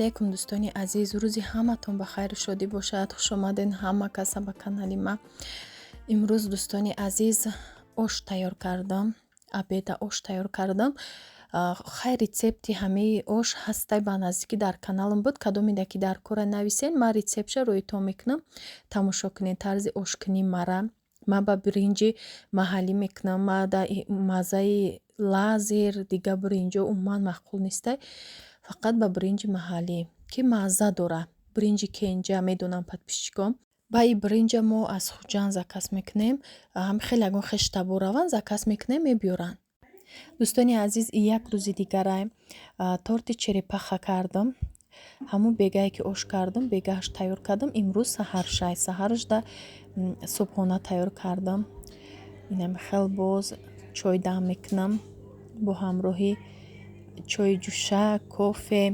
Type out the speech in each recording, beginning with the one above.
алейкум дӯстони азиз, рӯзи ҳаматон ба хайру шодӣ бошад. хуш омаден ҳама каса ба канали ма. имрӯз дӯстони азиз ош тайёр кардам, обеда ош тайёр кардам. хай рецепти ҳамаи ош ҳастай ба наздикӣ дар каналам буд. кадомида ки дар кора нависен, ман рецептша рӯйтон мекунам. тамошо кунед тарзи ошкунӣ мара. ман ба бринҷи маҳаллӣ мекунам, ман да маззаи лазер дига бринҷо умуман маъқул нестай. фақат ба бринҷи маҳаллӣ ки мазза дора. бринҷи кенҷа медонам подписчиком. ба и бринҷа мо аз хуҷанд заказ мекунем. хеле ягон хештабо раванд заказ мекунем, мебиёранд. дӯстони азиз, як рӯзи дигарай торти черепаха кардам. ҳамун бегае ки ош кардам, бегааш тайёр кардам. имрӯз саҳаршай, саҳарашда субҳона тайёр кардам. инам хел боз чой дам мекунам бо ҳамроҳи чои ҷӯша, кофе,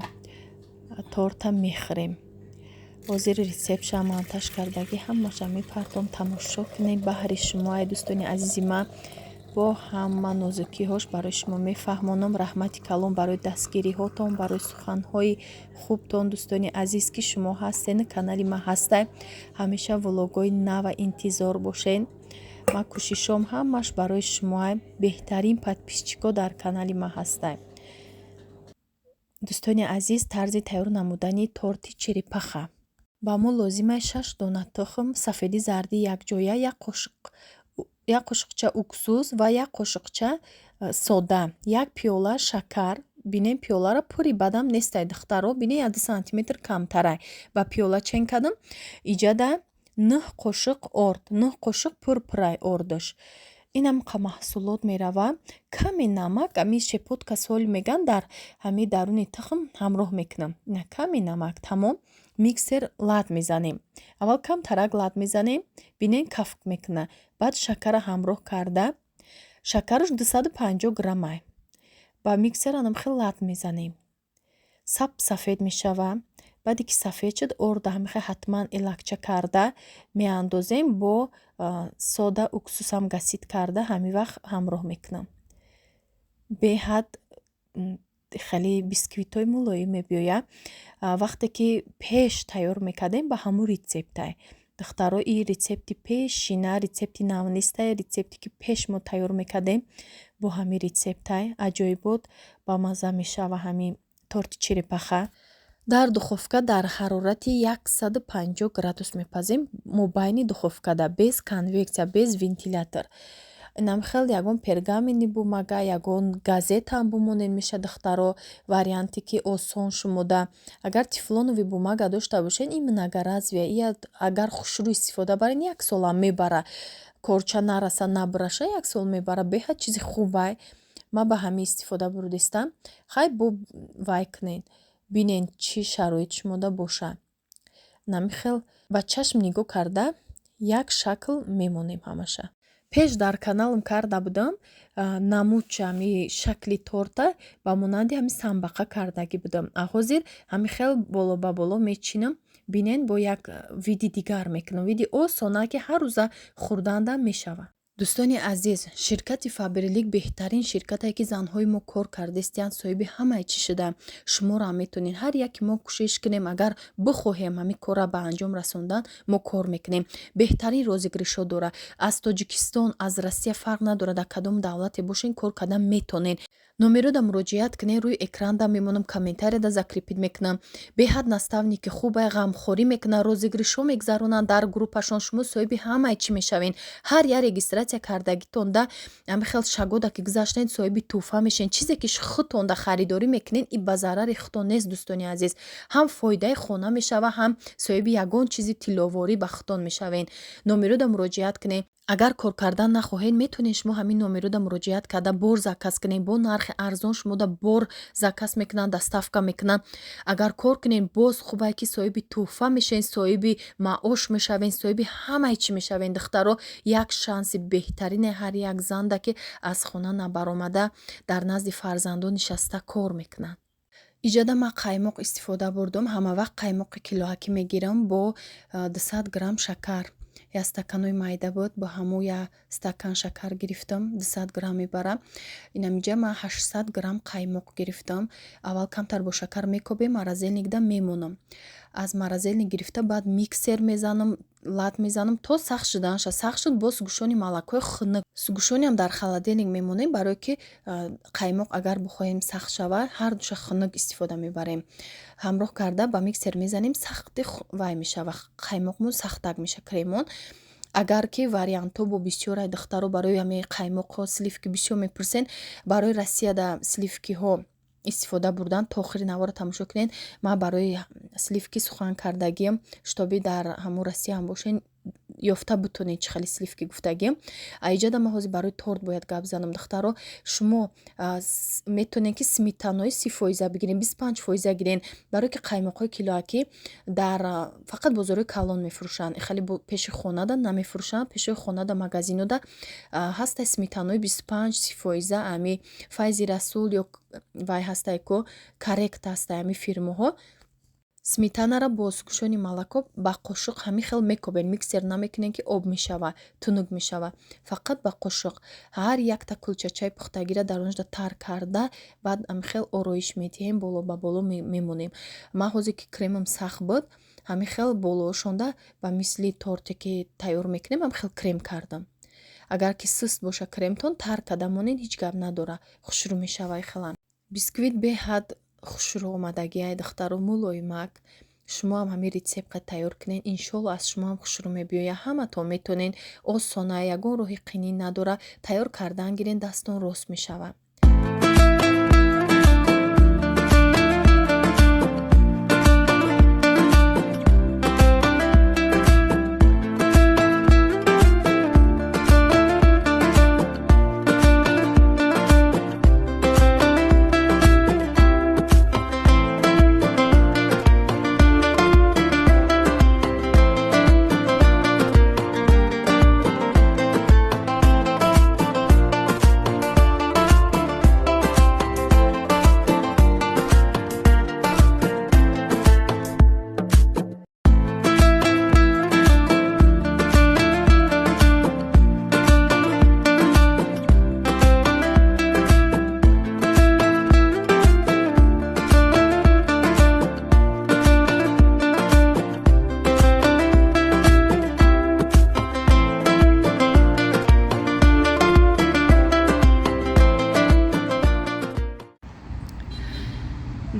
торта мехӯрем. ҳозир рецептша монтаж кардагӣ ҳамаша мепартом. тамошо кунед. баҳри шумо ай дӯстони азизи ман, бо ҳама нозукиҳош барои шумо мефаҳмонам. раҳмати калон барои дастгириҳотон, барои суханҳои хубтон дӯстони азиз ки шумо ҳастен, канали ман ҳастай. ҳамеша влогҳои нава интизор бошен. ман кӯшишом ҳамаш барои шумоай. беҳтарин подписчико дар канали ман ҳастай. дӯстони азиз, тарзи тайёр намудани торти черепаха. ба мо лозимай 6 дона тухм, сафеди зарди якҷоя, як қошиқча уксус ва як қошиқча сода, як пиёла шакар. бинем пиёларо пури бадам нестай духтаро, бинем 1 сантиметр камтарай. ба пиёла чен кардам. иҷада 9 қошиқ орд, 9 қошиқ пурпурай ордаш. инам маҳсулот мерава. каме намак, ами шепотка сол меган, дар ҳами даруни тухм ҳамроҳ мекунам. ина каме намак, тамом. миксер лад мезанем. аввал камтарак лад мезанем, бинем кафк мекуна. баъд шакара ҳамроҳ карда, шакараш 250 граммай. ба миксер анам хел лад мезанем. сафед мешава. баъде ки сафед шуд, орда ҳамихе ҳатман илакча карда меандозем, бо сода уксусам гасит карда ҳами вақт ҳамроҳ мекунам. беҳад хеле бисквитҳои мулоим мебиёя. вақте ки пеш тайёр мекардем ба ҳамун рецептай. духтаро и рецепти пешина, рецепти нав нестай, рецепте ки пеш мо тайёр мекардем бо ҳами рецептай. аҷоибот ба мазза мешава ҳами торти черепаха. дар духовка дар ҳарорати 150 градус мепазем. мобайни духовкада, без конвексия, без вентилятор. инам хел ягон пергамени бумага, ягон газетаам бумонен меша духтаро. варианте ки осон шумода. агар тефлонови бумага дошта бошен, ин многоразовия, ин агар хушрӯ истифода барен 1 солам мебара. корча нараса, набраша 1 сол мебара. беҳад чизи хубай. ман ба ҳами истифода бурдистам. хай бо вай кунен. бинен чӣ шароит шумода боша. намихел ба чашм нигоҳ карда як шакл мемонем ҳамаша. пеш дар каналам карда будам намудча ҳами шакли торта ба монанди ҳами самбақа кардагӣ будам. ҳозир ҳами хел боло ба боло мечинам. бинен бо як види дигар мекунам. види осона ки ҳар рӯза хӯрдандам мешава. дӯстони азиз, ширкати фабрилик беҳтарин ширкате ки занҳои мо кор кардестиянд, соҳиби ҳамаи чӣ шуда. шуморо ҳам метонед. ҳар яки мо кӯшиш кунем, агар бихоҳем ҳами корра ба анҷом расондан, мо кор мекунем. беҳтарин розыгришо дора. аз тоҷикистон, аз россия фарқ надорад, дар кадом давлате бошен, кор кардан метонен. номерода муроҷиат кунед. рӯи экранда мемонам, комментарияда закрепид мекунам. беҳад наставники хубай, ғамхорӣ мекунад, розыгришҳо мегзаронанд дар группашон. шумо соҳиби ҳамаи чӣ мешавен. ҳар як регистратсия кардагитонда ами хел шагода ки гузаштед, соҳиби тӯҳфа мешен. чизе ки худтонда харидорӣ мекунед, ин ба зарари худтон нест дӯстони азиз. ҳам фоидаи хона мешава, ҳам соҳиби ягон чизи тиловорӣ ба худтон мешавен. номерода муроҷиат кунед. агар кор кардан нахоҳед, метонед шумо ҳамин номерода муроҷиат карда бор заказ кунед. бо нархи арзон шумода бор заказ мекунанд, доставка мекунанд. агар кор кунед, боз хубай ки соҳиби тӯҳфа мешавен, соҳиби маош мешавен, соҳиби ҳамаи чӣ мешавен. духтаро як шанси беҳтарини ҳар як занда ки аз хона набаромада дар назди фарзандон нишаста кор мекунанд. иҷода ман қаймоқ истифода бурдам. ҳама вақт қаймоқи килоакӣ мегирам бо 200 грамм шакар. як стаканои майда буд, бо ҳамун як стакан шакар гирифтам, 200 грамм мебара. Инамиҷа ман 800 грамм қаймоқ гирифтам. Аввал камтар бо шакар мекобем, маразелникда мемонам. аз маразелник гирифта баъд миксер мезанам, лат мезанам то сахт шудан шад. Сахт шуд, боз сугӯшони молокои хунук. Сугӯшониам дар холодильник мемонем, барое ки қаймоқ агар бихоҳем сахт шавад, ҳар душа хунук истифода мебарем. ҳамроҳ карда ба миксер мезанем, сахти вай мешавад, қаймоқмон сахтак меша, кремон. агар ки вариантҳо бо бисёр духтаро барои ҳамаи қаймоқҳо сливки бисёр мепурсен, барои Россияда сливкиҳо истифода бурдан, то охири навора тамошо кунед. ман барои сливки сухан кардагиам, шутоби дар ҳамун Россия ҳам бошен, ёфта бутонед чӣ хеле сливки гуфтагиам. Аиҷада ман ҳозир барои торт бояд гап занам. духтаро, шумо метонед ки сметанои 30% бигирен, 25% гирен, барое ки қаймоқҳои килоакӣ дар фақат бозори калон мефурӯшанд. хеле пеши хонада намефурӯшанд, пеши хонада магазинода ҳаста сметанои 25% ами Файзи Расул ё вай ҳастае ко коррект ҳастае, ами фирмаҳо сметанаро бо сугӯшони молоко ба қошуқ ҳамин хел мекобен, миксер намекунен ки об мешава, тунук мешава, фақат ба қошуқ ҳар якта кулчачаи пухтагиро дар онҷо тар карда, баъд ҳамин хел ороиш медиҳем, боло ба боло мемонем. ман ҳозир ки кремам сахт буд, ҳамин хел болоошонда ба мисли торте ки тайёр мекунем, ҳамин хел крем кардам. агар ки суст боша кремтон, тар карда монед, ҳеҷ гап надора, хушрӯ мешава. хелан бисквит беҳад хушрӯ омадагия духтаро мулоимак. шумо ҳам ҳамин рецептқа тайёр кунед, иншолло аз шумо ҳам хушрӯ мебиёяд. ҳаматон метонед, осона, ягон роҳи қинӣ надора. тайёр кардан гирен, дастон рост мешавад.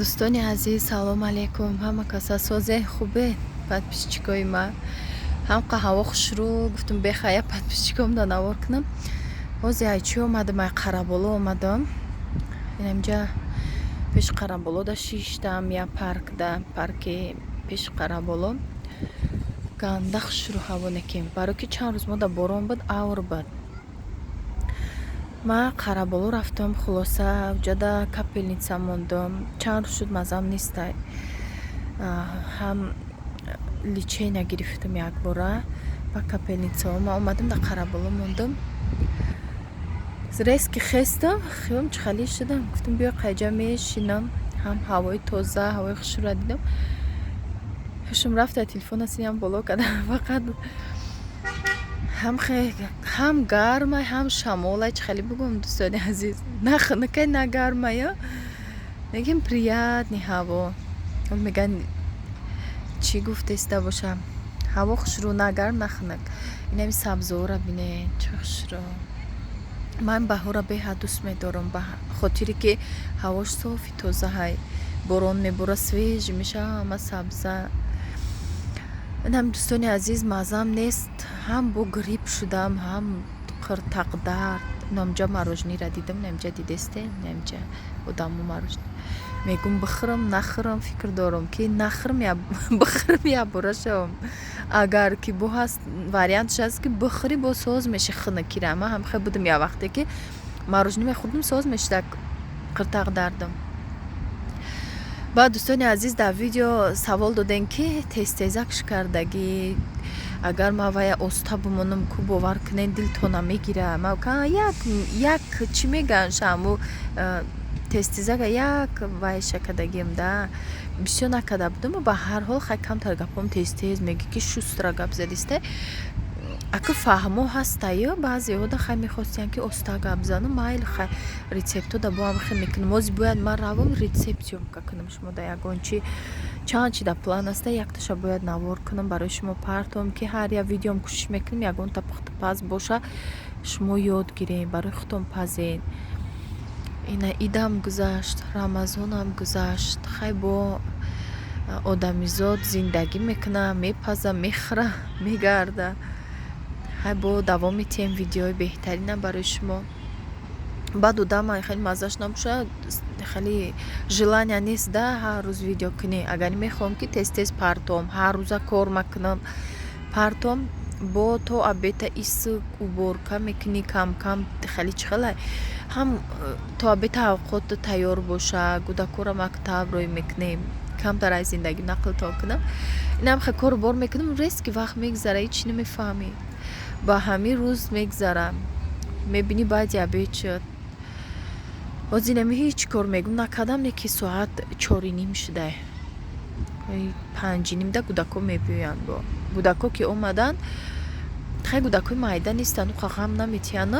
дӯстони азиз, салом алейкум. ҳама каса созе хубе подписчикои ман. ҳам қаҳва хушрӯ гуфтам бехая подписчиком да навор кунам. ҳозир айчи омадам, ай қараболо омадам. инамҷа пеш қараболо да шиштам, я парки пеш қараболо. ганда хушрӯ ҳаво некем. баро ки чанд рӯз мода борон буд, авр буд. ман қараболо рафтам, хулоса ҷада капелница мондам. чанд рӯз шуд мазам нестай. ҳам личейна гирифтам якбора ба капелница омадам, да қараболо мондам. резки хестам, хиём чхалӣ шудам. гуфтам биё қайҷа мешинам, ҳам ҳавои тоза, ҳавои хушрӯ дидам. ҳушум рафта телефона синам боло кардам. фақат ҳам гармай, ҳам шамолай. чӣ хеле бигӯям дӯстони азиз, на хунукай, на гармая. мегем приятни ҳаво. меган чӣ гуфтеста боша, ҳаво хушрӯ, на гарм, на хунук. инами сабзора бинед, чӣ хушрӯ. ман баҳора беҳад дӯст медорам, ба хотире ки ҳавош софи тоза, ҳай борон мебора, свеж меша, ҳама сабза. инам дӯстони азиз, мазам нест. ҳам бо грипп шудам, ҳам қиртақдард. намҷа морожениро дидам, намҷа дидесте, намҷа одамо морожени мегум бихӯрам, нахӯрам, фикр дорам ки нахӯрам я бихӯрам я бора шавам. агар ки бо ҳаст вариантш ҳаст ки бихӯри бо соз меши хунукира. ман ҳамхе будам я вақте ки морожени мехӯрдам, соз мешида қиртақдардам. баъд дӯстони азиз, дар видео савол додем ки тезтезак шикардагӣ агар ман вая оста бимонам, ку бовар кунед дилтона мегира. ман як чӣ мегӯянд шаму тезтезака, як вай шакардагиам да. бисёр накарда будам ба ҳар ҳол хай камтар гапом тез мегӣ ки шустра гап задисте ака фаҳмо ҳастаю баъзеҳода хай мехостиян ки оста гап занам майли хай рецептода бо ҳам хел мекунам ози бояд ман равам рецепт ёбка кунам шумода ягон чи чанд чи да план аста якташа бояд навор кунам барои шумо партом ки ҳар як видеом кӯшиш мекунам ягонта пухтупаз боша шумо ёд гирем барои худтон пазен. ина идам гузашт рамазонам гузашт хай бо одамизод зиндагӣ мекуна мепаза мехӯра мегарда хай бо давом метиҳем видеои беҳтарина барои шумо баъду дама хеле маззаш набоша хеле желания нест да ҳар рӯз видео кунӣ агар мехоҳам ки тез партом ҳар рӯза кор макунам партом бо то обеда иск уборка мекунӣ кам хеле чихелай ҳам то обеда авқот тайёр боша гудакора мактаб рой мекунем камтар аз зиндагӣ нақлто кунам инам хе кору бор мекунам рест ки вақт мегзара ҳеч намефаҳмӣ ба ҳамин рӯз мегзара мебинӣ баъди обед шуд ҳозир нами ҳеч кор мегум накардам не ки соат 4:30 шуда 5:30 да гудако мебиёянд бо гудако ки омадан хай гудакои майда нестан уқа ғам наметиҳанд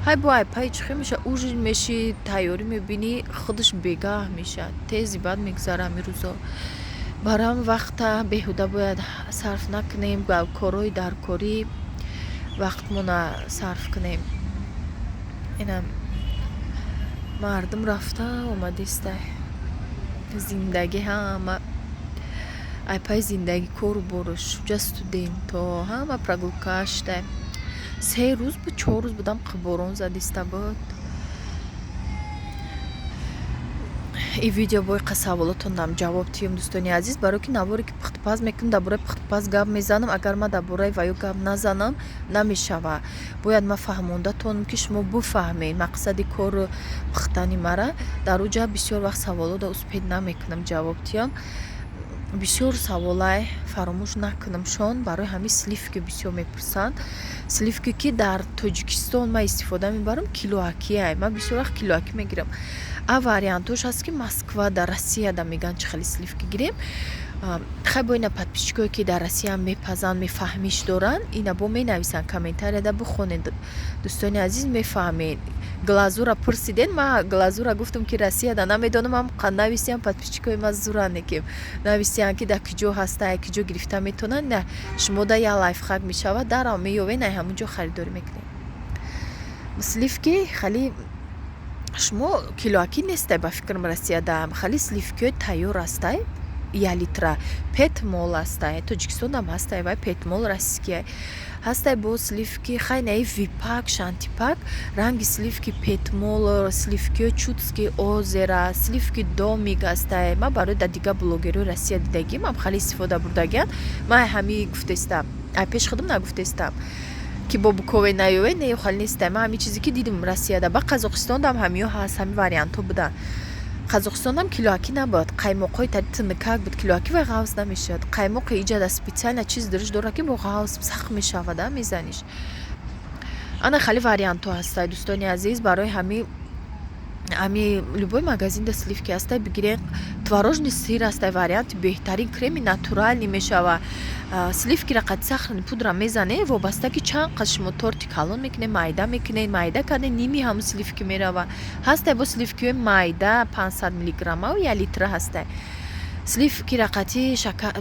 ҳай бо айпай чихе меша уже меши тайёрӣ мебинӣ худаш бегаҳ меша тези бад мегзара ҳамин рӯзо барам вақта беҳуда бояд сарф накунем ба корҳои даркорӣ вақтмона сарф кунем инам мардум рафта омадиста зиндагӣ ҳама айпай зиндагӣ кору бору шуҷа студенто ҳама прогулкашта 3 рӯз буд 4 рӯз будам қиборон задиста буд ин видео боиқа саволотонам ҷавоб диҳам дӯстони азиз барое ки наворе ки пухтупаз мекунам дар бораи пухтупаз гап мезанам агар ман дар бораи ваё гап назанам намешава бояд ман фаҳмондатонам ки шумо буфаҳмед мақсади кору пухтани мара дар уҷа бисёр вақт саволода успед намекунам ҷавоб диҳам бисёр саволай фаромӯш накунамшон барои ҳамин сливки бисёр мепурсанд сливки ки дар тоҷикистон ман истифода мебарам килоакия ман бисёр вақт килоакӣ мегирам а вариантош ҳаст ки москва дар россияда меган чӣ хеле сливки гирем хай бо ина подписчикое ки дар россия мепазанд мефаҳмиш доранд ина бо менависанд комментарияда бихонед дӯстони азиз мефаҳмед глазура пурсиден ман глазура гуфтам ки россияда намедонам ам нависиям подписчикои ман зуране ки нависиям ки дар киҷо ҳастае киҷо гирифта метонанд на шумо да я лайфхак мешавад дарав меёвед на ҳамунҷо харидорӣ мекунед сливки хали шумо килоакӣ нестай ба фикрам россияда хали сливкиҳои тайёр ҳастай 1 литра петмол ҳастай тоҷикистонам ҳастай вай петмол россия ҳастай бо сливки хай наи випак шантипак ранги сливки петмол сливкиҳои чудски озера сливки домик ҳастай ман барои да дига блогерои россия дидагим ам хали истифода бурдагиянд ман ҳами гуфтестам ай пеш худам нагуфтестам ки бо букове наёвед не хали нестам ман ҳамин чизе ки дидим россияда ба қазоқистондам ҳамиё ҳаст ҳами вариантҳо буданд қазоқистондам килоакӣ набуд қаймоқҳои тари тинкак буд килоакӣ ва ғавз намешуд қаймоқи иҷада специально чиз дуриш дора ки бо ғавз сахт мешавад мезаниш ана хали вариантҳо ҳастай дӯстони азиз барои ҳами любой магазинда сливки ҳастай бигирен творожный сир ҳастай варианти беҳтарин креми натуралӣ мешава сливкира қад сахрни пудра мезанед вобаста ки чанд қад шумо торти калон мекунед майда карде ними ҳамун сливки мерава ҳастай бо сливкиҳои майда 500 милиграмма 1 литра ҳастай сливкира қати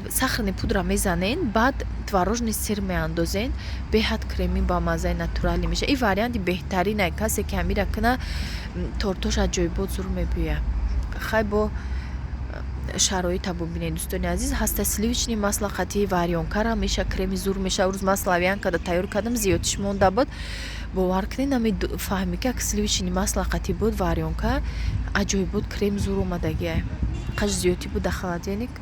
сахрни пудра мезанед баъд творожный сир меандозен беҳад креми ба маззаи натуралӣ меша ин варианти беҳтарина касе ки ҳамира куна тортош аҷоибот зур мебиёяд хай бо шароита бубинед дӯстони азиз ҳаста сливични масла қати варёнкара меша креми зур меша рӯз масла авианкада тайёр кардам зиёдиш монда буд бовар кунед нами фаҳми ки сливични масла қати буд варёнка аҷоибот крем зур омадагия қаш зиёти буда холодильник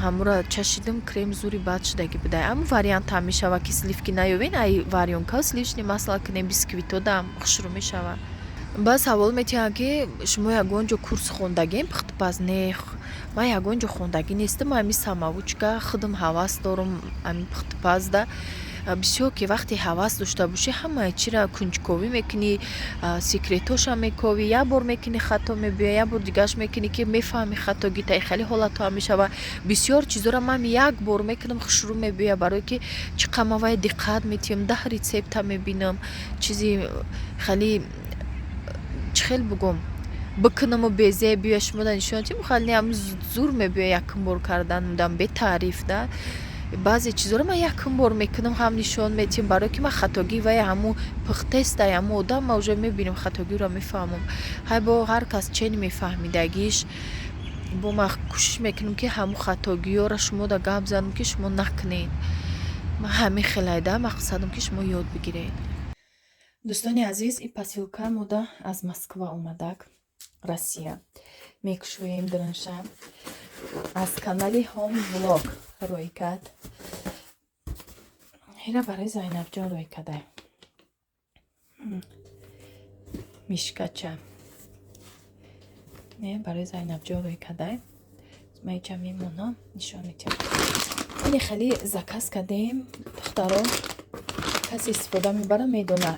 ҳамура чашидам крем зури бад шудаги буда аму вариант ҳам мешава ки сливки наёвен ай варёнка сливични масла кунем бисквитодам хушрӯ мешава ба савол метиҳам ки шумо ягон ҷо курс хондагем пухтупаз не ман ягон ҷо хондагӣ нестам ҳамин самавучка худам ҳавас дорам ҳамин пухтупазда бисёр ки вақте ҳавас дошта бошӣ ҳамаи чиро кунҷковӣ мекунӣ, секретоша мековӣ, як бор мекунӣ хато мебиёй, як бор дигараш мекунӣ ки мефаҳмӣ хатогита, хеле ҳолатҳо ҳам мешава. Бисёр чизоро ман як бор мекунам хушрӯ мебиёяд, барое ки чӣ қадр ман вай диққат метиҳам, 10 рецепта мебинам, чизи хеле чӣ хел бигӯм бикунаму безе биёя шумода нишон дим, хеле ҳам зур мебиёяд якум бор кардан мудам бетаъриф да. Баъзе чизоро ман якум бор мекунам, ҳам нишон метиҳам, барое ки ман хатогии вай ҳаму пухтеста, ҳаму одам ман уже мебинам, хатогиро мефаҳмам. ҳай бо ҳар кас чен мефаҳмидагиш, бо ман кӯшиш мекунам ки ҳаму хатогиёро шумода гап занам ки шумо накунед. ман ҳамин хелайда мақсадам ки шумо ёд бигиред. дӯстони азиз, ин посилка мода аз Москва омадак, Россия. Мекушоем дранша аз канали Home Vlog рӯйкард. ира барои Зайнабҷон рӯй кардай. Мишкача. Не, барои Зайнабҷон рӯй кардай. Ман ича мемонам, нишон метиҳам. Ини хеле заказ кардем, духтаро каси истифода мебара медона.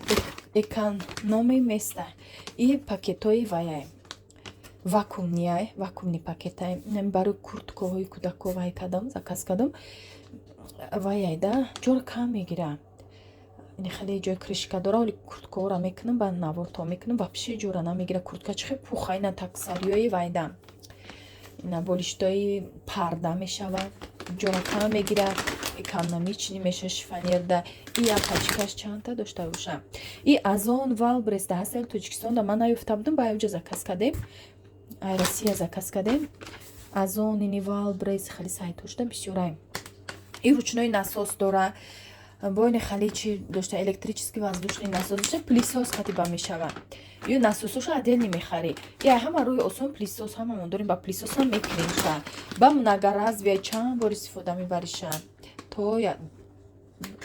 Экономи места. И пакетои ваяй. Вакуумнияй, вакуумни пакетай. Нами барои курткаҳои кӯдако вай кардам, заказ кардам. Ваяйда ҷоро кам мегира. Ини хеле ҷои кришка дора, вале курткаҳоро мекунам, ба наворто мекунам, вапши ҷора намегира. Куртка чӣ хел пуха, ина таксариёи вайда. Ина болиштои парда мешавад, ҷора кам мегира, экономични меша шифонерда. И як пачкаш чандта дошта бошам. И аз он Валбрес да ҳастел Тоҷикистон да ман наёфта будам, ба ёҷа заказ кардем. Ай Россия заказ кардем. Аз он ини Валбрес хеле сайтошда бисёрай. И ручной насос дора. Бо ини хеле чи дошта электрический воздушный насос дошта, пилисос қатиба мешава. Ё насосоша отдельно мехари. Я ҳама рӯи осон пилисос ҳамамон дорем, ба пилисос ҳам мекунем ша. Ба мунага развия чанд бор истифода мебариша. То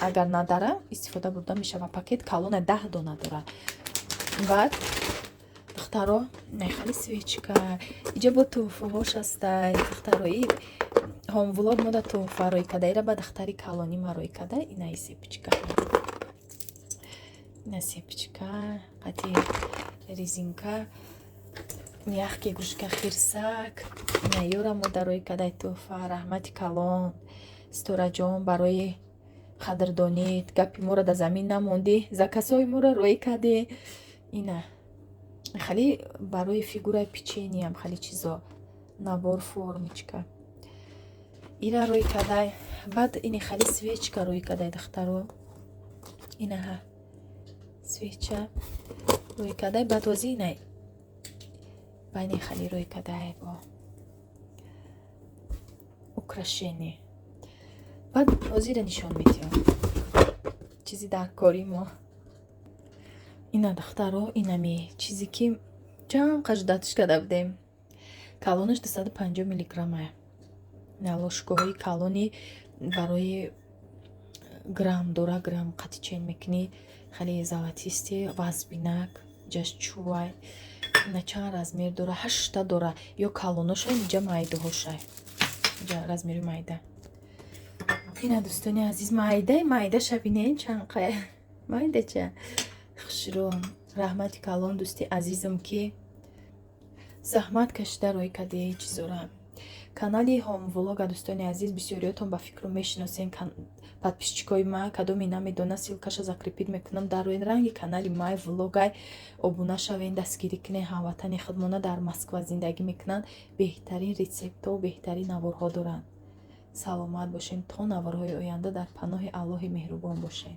агар надара истифода бурда мешава. Пакет калона 10 дона дора. Баъд духтаро нехали свечка. Иҷа бо туҳфаҳош ҳастай. Духтарои Home Vlog мода туҳфа рӯй карда. Ира ба духтари калони ма рӯй карда. Ина сепичка. Ина сепичка. Қати резинка. Яхки гӯшка хирсак. Ина ёра мода рӯй карда туҳфа. Раҳмати калон. Стораҷон барои қадрдонид. Гапи моро да замин намонди. Заказҳои моро рӯй карди. Ина хеле барои фигураи печениям хеле чизо. Набор формочка. Ира рӯй кардай. Баъд ини хеле свечка рӯй кардай духтаро. Инаҳа свеча рӯй кардай. Баъд ози инай. Ба ини хеле рӯй кардай бо украшение. Баъд озира нишон метиҳам. Чизи дар кори мо. Ина духтаро, инами чизе ки ҷам қаждатиш карда будем. Калонаш 250 миллиграмма. Налошкоҳои калони барои грамм дора, грамм қати чен мекунӣ. Хеле золотисти, вазбинак, ҷашчувай. Ина чанд размер дора? 8 дора. Ё калоноша, инҷа майдаҳошай. Инҷа размери майда. Ина дӯстони азиз, майдаша бинед чанд қай. Майдача. Хушрӯ. Раҳмати калон дӯсти азизам ки заҳмат кашида рӯй кардии чизора. Канали Home Vlog дӯстони азиз, бисёриётон ба фикру мешиносен подписчикои ма, кадоми намедона силкаша закрепид мекунам дар рӯи ранги канали май влогай. Обуна шавен, дастгирӣ кунед. ҳамватани худмона дар Москва зиндагӣ мекунанд. Беҳтарин рецептҳо, беҳтарин наворҳо доранд. Саломат бошед. То наворҳои оянда дар паноҳи Аллоҳи меҳрубон бошед.